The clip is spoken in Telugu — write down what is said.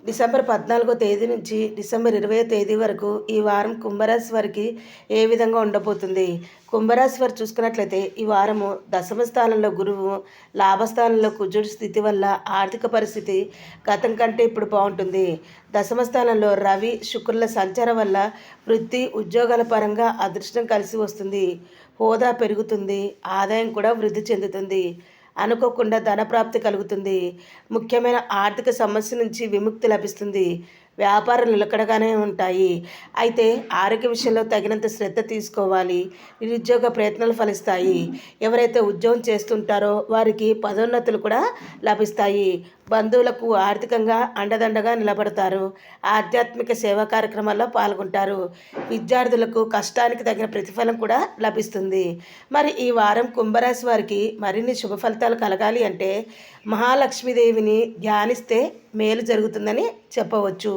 డిసెంబర్ 14వ తేదీ నుంచి డిసెంబర్ 20వ తేదీ వరకు ఈ వారం కుంభరాశి వారికి ఏ విధంగా ఉండబోతుంది? కుంభరాశి వారు చూసుకున్నట్లయితే ఈ వారము దశమ స్థానంలో గురువు, లాభస్థానంలో కుజుడి స్థితి వల్ల ఆర్థిక పరిస్థితి గతం కంటే ఇప్పుడు బాగుంటుంది. దశమ స్థానంలో రవి, శుక్రుల సంచారం వల్ల వృత్తి, ఉద్యోగాల పరంగా అదృష్టం కలిసి వస్తుంది. హోదా పెరుగుతుంది, ఆదాయం కూడా వృద్ధి చెందుతుంది. అనుకోకుండా ధనప్రాప్తి కలుగుతుంది. ముఖ్యమైన ఆర్థిక సమస్య నుంచి విముక్తి లభిస్తుంది. వ్యాపారం నిలకడగానే ఉంటాయి. అయితే ఆరోగ్య విషయంలో తగినంత శ్రద్ధ తీసుకోవాలి. నిరుద్యోగ ప్రయత్నాలు ఫలిస్తాయి. ఎవరైతే ఉద్యోగం చేస్తుంటారో వారికి పదోన్నతులు కూడా లభిస్తాయి. బంధువులకు ఆర్థికంగా అండదండగా నిలబడతారు. ఆధ్యాత్మిక సేవా కార్యక్రమాల్లో పాల్గొంటారు. విద్యార్థులకు కష్టానికి తగిన ప్రతిఫలం కూడా లభిస్తుంది. మరి ఈ వారం కుంభరాశి వారికి మరిన్ని శుభ ఫలితాలు కలగాలి అంటే మహాలక్ష్మీదేవిని ధ్యానిస్తే మేలు జరుగుతుందని చెప్పవచ్చు.